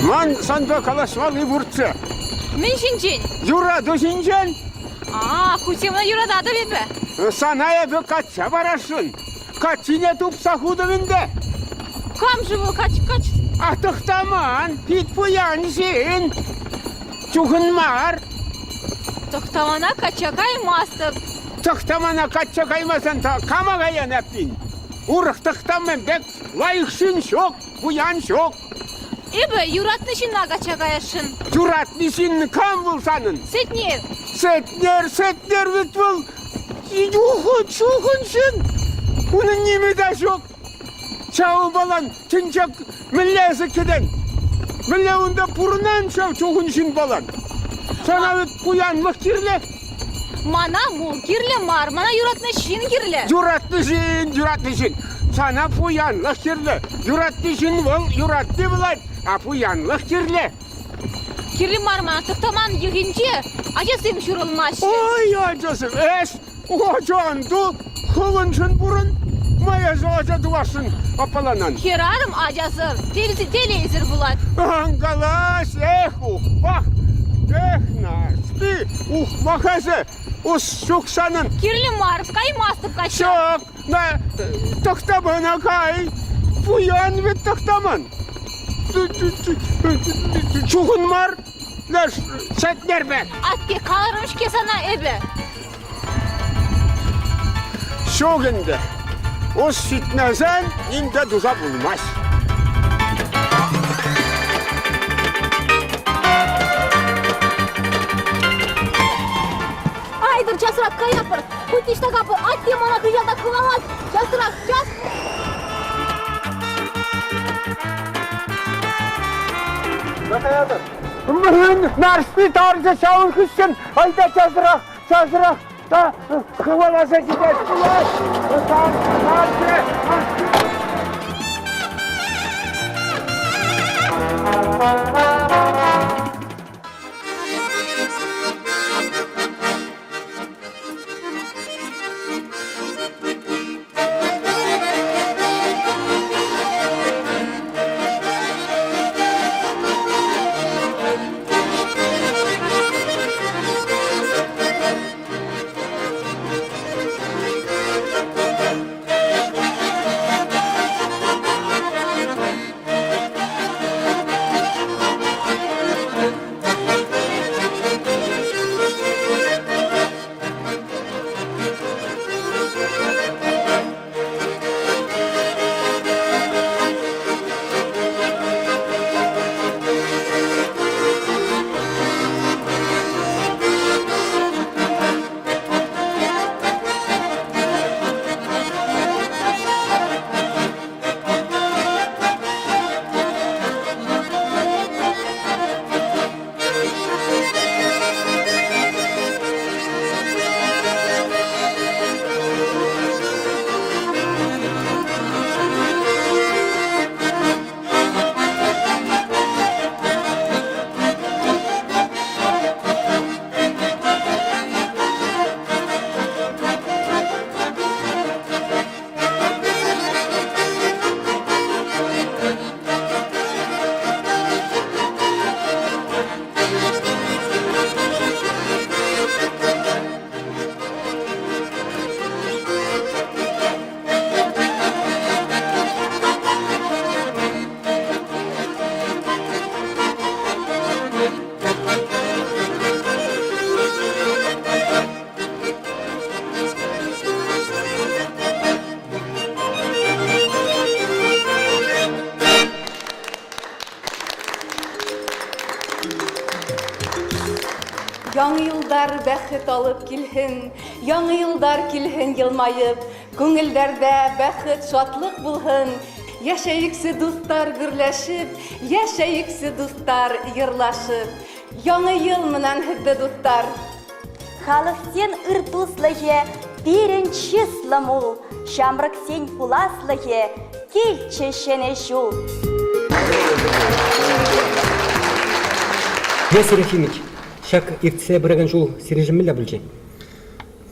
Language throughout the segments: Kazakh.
Ман санда калашмал и бурча. Мен шинчен. Юра душинчен. Кусемна юрада да бепе. Саная бе кача барашын. Качине тупса худовинде. Кам живу кач. Атыктаман, пит пуяншин. Чухынмар. Тохтамана качакай мастып. Тыктамана кача каймасан та камага янаппин. Урых тыктаммен бек лайықшын шок, пуян шок. Эбе юратны шинна качакаяшын. Juratnişin kan bulsanın. Сетнер. Setler vitbul. Çuhunsun. Bunun nimi de çok. Çağı balan, tınçak millesi kiden. Milleğinde purunan çuhunsun balan. Sana uyanlık kirle. Мана му кирле мар, мана юратны шин кирле. Juratnişin. Sana uyanlık kirle. Juratnişin bul, yuratlı bulan. Uyanlık kirle. Кирле мар мана тохтаман егинче. Ачасым шурулмаш. Oy acası es. Ocandu. Kılınçın burun. Maya zoğaca duvarsın apalanan. Херарым ажасыр. Телевизор булат. Ангалаш, bak. Naşpi. Bakası. Şuksanın. Кирле мар, кай мастып кача. Şok. Tıktamana kay. Puyan ve tıktaman. Çuhunmar. Setler be. Атке каларымш кесана эбе. Şu günde o fitnesen inde duza bulmaz. Айдыр жасырак каяпыр. Кутишта капы атке мана кыялда кылалат. Жасырак, жас. Mırın narşpi tarzı şahın kışın. Ayda çazırak. Da kıvalasa gidersinler. Narşpi. Яңы йылдар бәхет алып килһен, яңы йылдар килһен елмайып, күңелләрдә бәхет, шатлык булһын. Яшәйіксе дуслар гөрләшеп, яшәйіксе дуслар йырлашып. Яңы ел менән һеҙҙе дуслар. Халыктен ыртуслыһе, тирен числаму, шамрык сен пуласлыһе, килче шенешу. Весер Ефимович, шак иртсе бұраған жол сережімілі білже?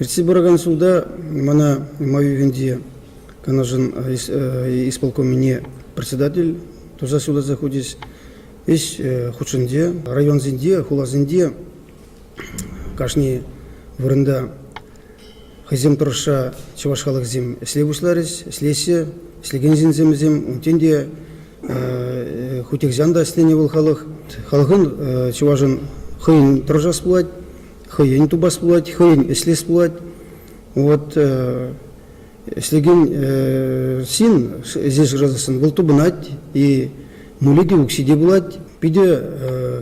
Иртсе бұраған жолда мана мою венде, канажын исполком мне председатель, тоже сюда заходит, иш хучинде, район зинде, хула зинде, кашни вырында хызем тұрыша чывашхалық зем слебушларис, слесе, слеген зинземзем, унтенде хутекзянда слене был халық. Халықын чыважын хыйын тұржас бұлад, хыйын тубас бұлад, хыйын слес бұлад. Вот слеген син здесь разысын был тубынать и нулиде уксиде бұлад. Пиде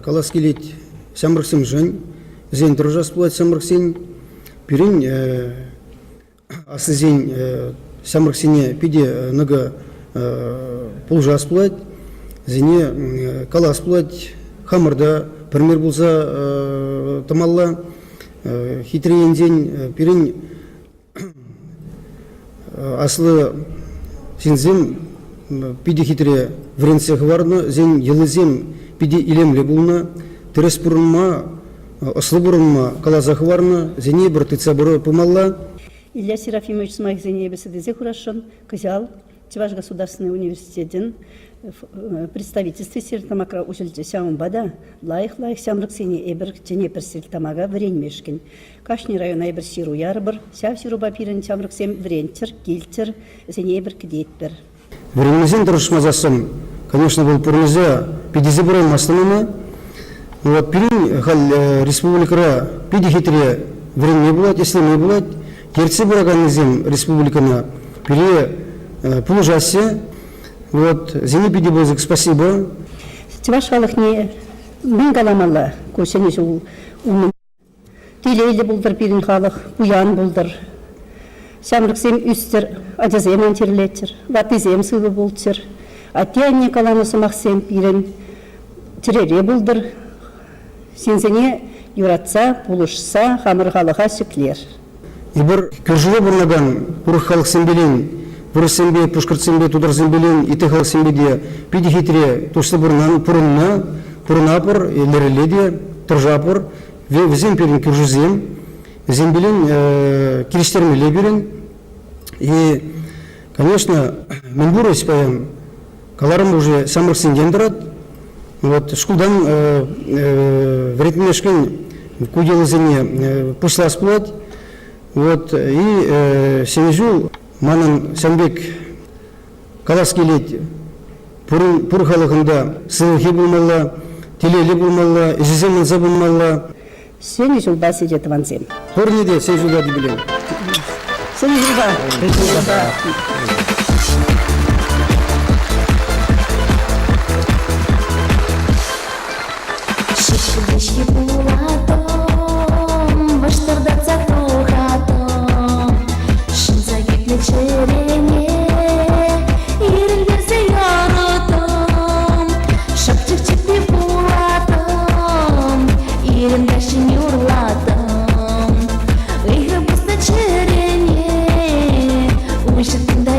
калас келет сямрықсым жын, зен тұржас бұлад сямрықсен. Пирин асы зен сямрықсене пиде нага пулжас бұлад. Зене калас бұлад, хамырда, пример болса тамалла, хитрейен зен, пирин аслы сензем пиде хитре вренцех варна, зен елызем пиде илемле булна, терес бұрынма, аслы бұрынма калазах варна, зене бір тыца бұры пымалла. Илья Серафимович Смайх Зенебеса Дезе Хурашон, Кызял, Чуваш государственный университетен, в представительстве Сертамакра училище Сяумбада, лайх сямрык сене эбер тене персельтамага вренмешкин. Кашни район эбер сиру ярбыр, сяв сиру бапирен сямрык сем врентер, кильтер, сене эбер кедетбер. Вренмезен тұрышмазасым, конечно, был пурнезе, пидезе бұрын маслымына. Вот пирин хал республикара пиди хитре вренме булат, если не булат, терце бураганезем республикана пире пулжасе. Вот, зене пиди бозык, спасибо. Чуваш халықне мен каламалла, көсене жол умын. Тилейлі бұлдыр пирин халық, бұян бұлдыр. Сямрықсем үстір, адязем антерлеттір, ватызем сылы бұлтыр. Аттияне каламысы мақсем пирин тірере бұлдыр. Сензене юратса, бұлышса, хамыр халыға сүклер. И бір көржілі бұрнаган, бұрық халық сенбелен, бұрық сенбе, пұшқырт тудыр сенбелен, иті халық сенбеде, пиди хитре, тұшты бұрнан, пұрынапыр, елереледе, тұржапыр, везем перін көржізем, зембелен, керештермеле берін. И, конечно, мен бұры спаям, каларым уже самых сендендірат, вот, шкулдан вретмешкен куделызыне пұшлас бұлад, вот, и сенежу манын сәнбек калас келет пұр халықында сылығы болмалла, телелі болмалла, жеземін забылмалла. Сені жыл бас едет ванзем. Пұр неде сен жылда дебілем. Сені жылда. Шишкілешкі буладым, выштырдатса тухатым. Шынса кетлі черене, ерін берсе ярытым. Шапчық-чықпе буладым, ерін бәшін юрладым. Үйгі бұста черене, ұйшықтында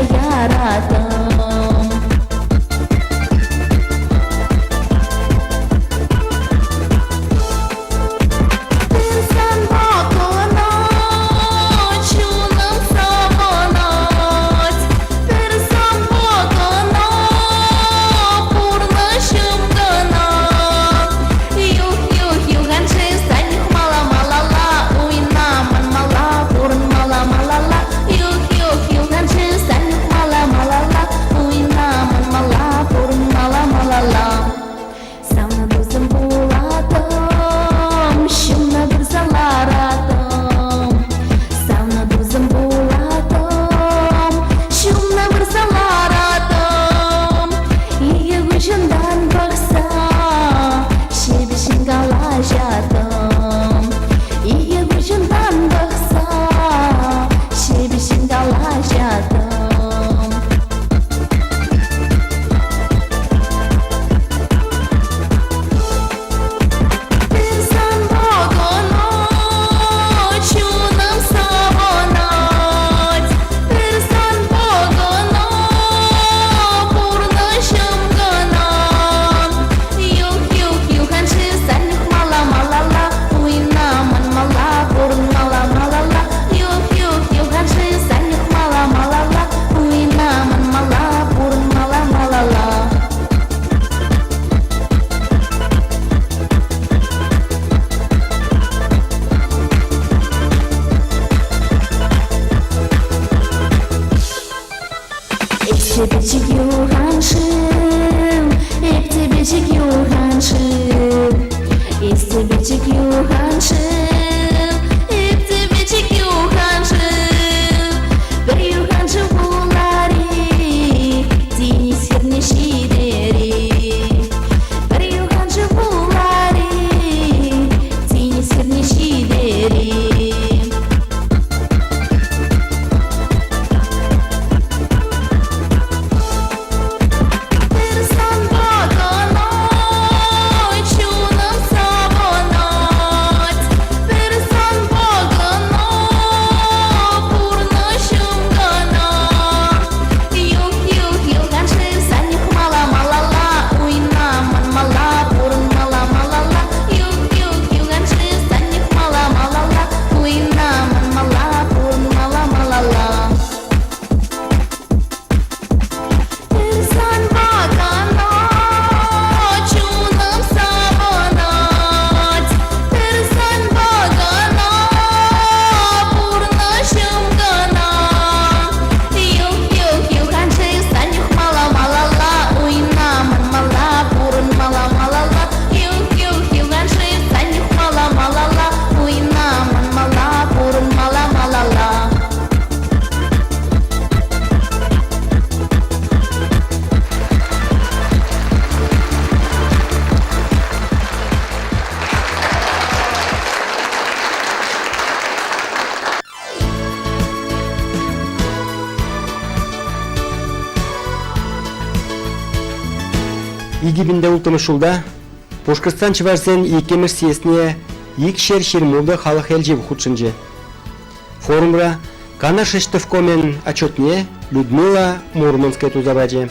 Игибинде ултымышулда Башкортстан Чувашстан икемеш съездне икшер шермулды халық элжев худшынжы. Форумра Кана Шештовкомен отчетне Людмила Мурманская тузабаджи.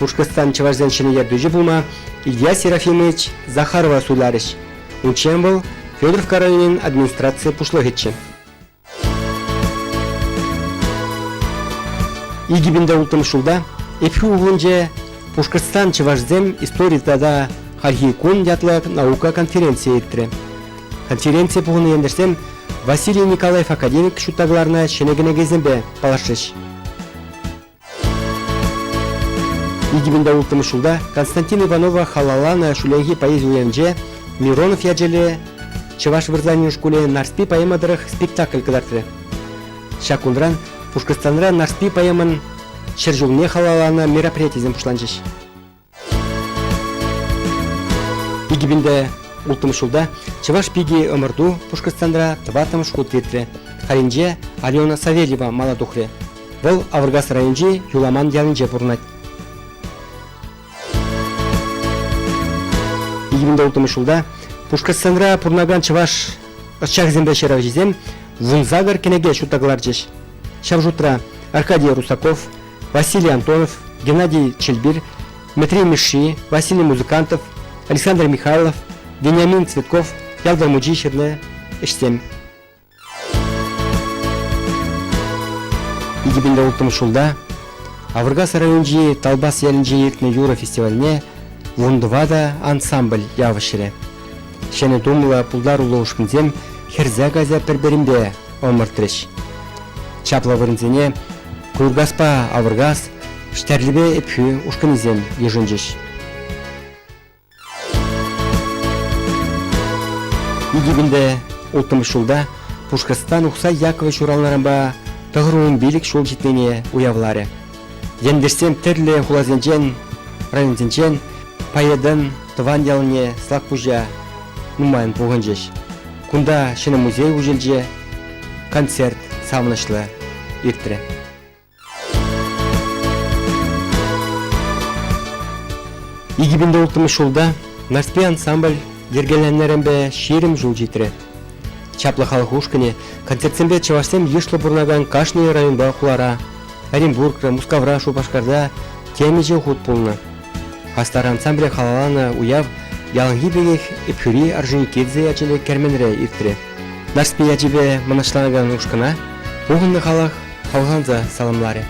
Башкортстан Чувашстан шене ярдыжы булма Илья Серафимович Захарова суйларыш. Учен был Федоровка районен администрация пушлыгытчы. Игибинде ултымышулда эпхи углынже Башкортстан Чувашстан истории тада Хархикун ятлык наука конференция еттірі. Конференция бұғыны ендірсем Василий Николаев академик шуттағыларына шенегіне кезінбе палашыш. Игибинде ултымышулда Константин Иванова халалана шуленги поэзия Миронов яджеле Чуваш вырзанию школе нарспи поэмадырых спектакль кыдартыры. Шакундран Башкортстанра нарспи поэман Шержулне халалана мероприятиезем пушланжыш. Игибинде ултымышулда Чуваш пиги ымырду Башкортстандра тватым шкут ветре. Харинже Алена Савельева маладухре. Вол Авыргас районжи юламан ялынже пурнать. Игибинде ултымышулда Башкортстандра пурнаган Чуваш ышчах шеравжизем вунзагар кенеге шутагларжыш. Шавжутра Аркадий Русаков, Василий Антонов, Геннадий Чельбир, Дмитрий Миши, Василий Музыкантов, Александр Михайлов, Вениамин Цветков, Ялдар Муджищерне, Эштем. Игибинде ултымышулда Авыргас районжи Талбас ялинжи ертне юра фестивальне Вундвада ансамбль явышыре. Шене думла пулдар улоушкынзем херзя газя перберимбе омыртырыш. Чапла вырынзене Кургаспа Авыргас штерлибе эпхü ушкынызем ежынжыш. Игибинде ултымышулда Башкортстан ухса Яковлевич уралнарымба тығыруын билік шол жетмене уявлары. Ендерсем тірлі хулазенчен, районзенчен, пайедын тыван ялыне слак пужа нумайын пуғынжыш. Кунда шыны музей ужелже концерт савнышлы иртірі. Игибинде ултымышулда нарспи ансамбль ергеленнеренбе шерім жул жетірі. Чаплы халық ушкыне концертсембе Чувашсем ешлы бурнаган Кашный районба хулара, Оренбург, Мускавра, Шубашкарда темеже хут пулны. Хастар ансамбле халалана уяв яланги бегех эпхюри аржуникедзе ячеле керменре иртірі. Нарспи ячебе манашланаган ушкына Бұғынны халық халғанза саламлары.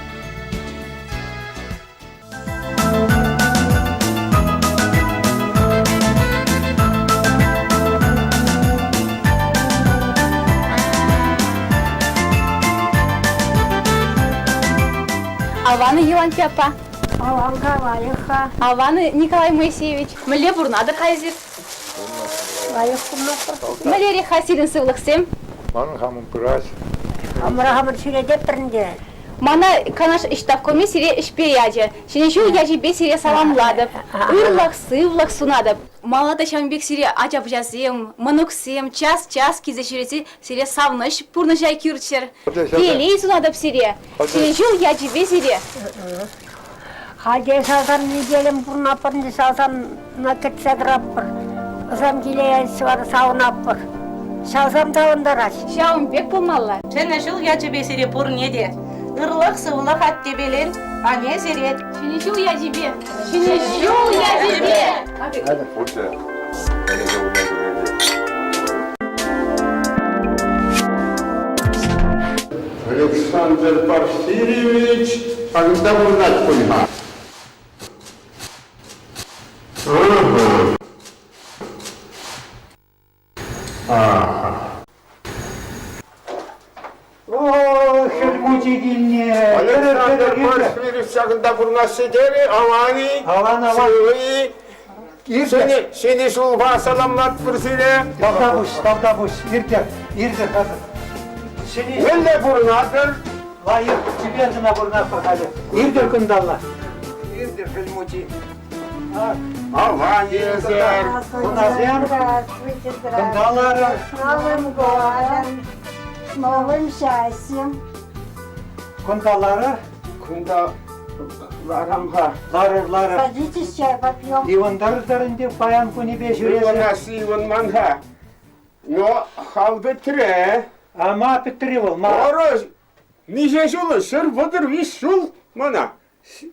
Аваны Еланпи апа. Алан Калайыха. Аваны Николай Моисеевич. Міле бұрнады қайзір. Міле реха силін сывлықсем. Маны хамын пырас. Амрахамыр сүредеп бірінде. Мана канаш иштавкоме сире ишперяджа. Шенешу яжибе сире саламладып. Ырлақ сывлақ сунадып. Малада шамбек сире ажап жазем, мануксем, час кизе ширесе сире савныш пурны жай кюрчер. Пелей сунадып сире. Шенешу яжибе сире. Хаде сазан неделем бұрнапырынды сазан накетсеграппыр. Ызам келеян свар сауынаппыр. Сазам тауындараш. Шамбек болмалла. Сен жыл ячебе сире пур неде? Ырлық сывлық аттебелен, а не сирет. Шенешу яжибе. Шенешу яжибе. Александр Порфирьевич, когда бурнать пульма? Александр Порфирьевич, когда бурнать сидели, авани, сыгы, сені шулға саламлат бірсіне. Тавдабуш, ирдер қазір. Өлі бурнатыр. Лайық, жібердіна бұрнапыр қады. Ирдер күндалла. Ирдер күлмучи. Авани, езер. Куназем, күндалары. Новым годом, новым счастьем. Күндалары. Күнда Ларамга. Лары. Садитесь, чай попьем. Ивандардарынде паян кунебе жүресі. Иванас Иван манга. Но халды тире. Ама петривал, Орос. Ниже жолы, сыр водыр вис жол. Мана.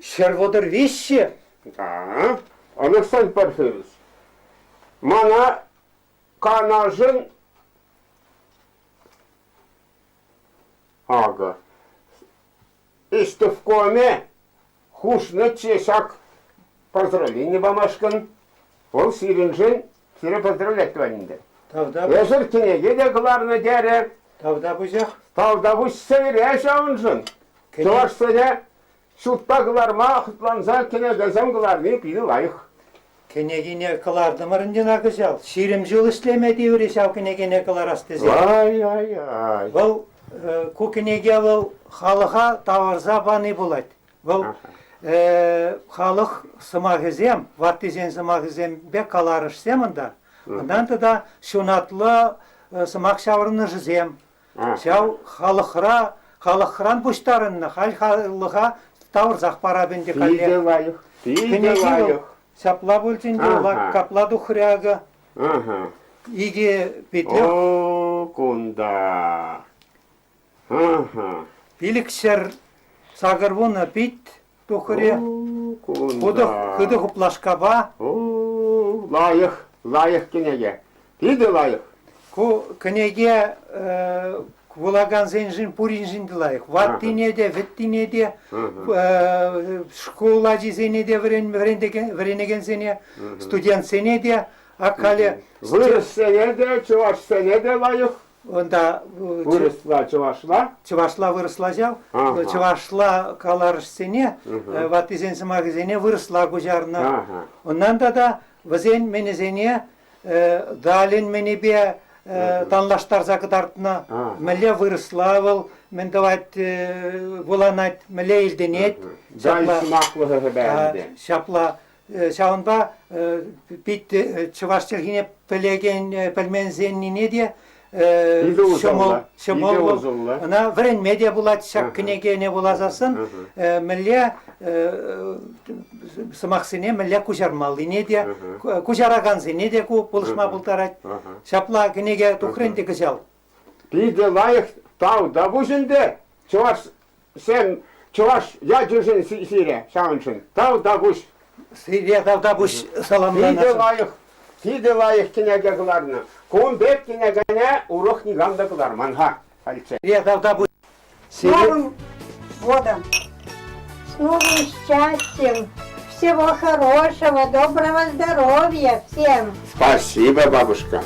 шерводыр вещи. Да. Анықсан парфеміз. Мана канажын ага. Истовкоме хушны чешак поздравление бамашкан. Ол сиринжин сире поздравлять туанинде. Тавда Езір кенеге де кыларны дере. бузах. Талда бұш сәйре жауынжын. Чуваш сөне шутта кыларма құтланса кенегезем кыларны пиді лайық. Кенегине кылардымырынден акызал. Ширим жыл ішлемеді өресау кенегине кылар астызы. Ай. Бұл көкінеге бұл халыға таварза баны болады. Бұл халық сымағызем, ваттезен сымағызем бек каларышсем ында. Ондан да шунатлы сымақ шавырыны жызем. Шау халықыран бұштарынны, халыға таварзақ парабенде Пиді қале. лайық. Пиді Кенеге лайық. бұл сапла бөлтінде, Ага. капладу хряга, Ага. иге петле. О, кунда. Ага. Билікшер сағырвуны бит тухыре. Кунда. Кыды хуплашкаба. О, лайық кенеге. Пиді лайық. Кенеге кулаган зенжин пуринжин лайық. Ваттинеде, веттинеде, школа жизенеде вренеген зене, студент сенеде, акале. Вырыс сенеде, чуваш сенеде лайық. Онда Вырысла чувашла. чувашла вырысла жау, Ага. чувашла каларыш сене, ваттизен сымағызене вырысла гужарна. Ага. Ондан да вазен менезене далин менебе танлаштар закытартына мэле вырысла был, мен давать буланать мэле илденет. Жайсымақлығы бәрінде. Шапла шаунба бит чувашчылгине пельмензеннине де Иді узылла. шомол Иді бол. узылла. Ана врен медиа булат шак кенеге не булазасын. Мэле сымақсыне мэле кужармалыне де кужараганзыне де ку булышма бултарать. Шапла кенеге тухренде кызал. Пиді лайық тау да бұжынды. Чуваш, сен, чуваш, я жүжін сире, шауыншын. Тау да бұж. Сирия давда буш Пиді саламланасın. лайық кенеге кыларны. Кон бек кенегене урок нигамда кылар, манха. Алче. Сирия давда буш. С Новым годом! С новым счастьем! Всего хорошего, доброго здоровья всем! Спасибо, бабушка.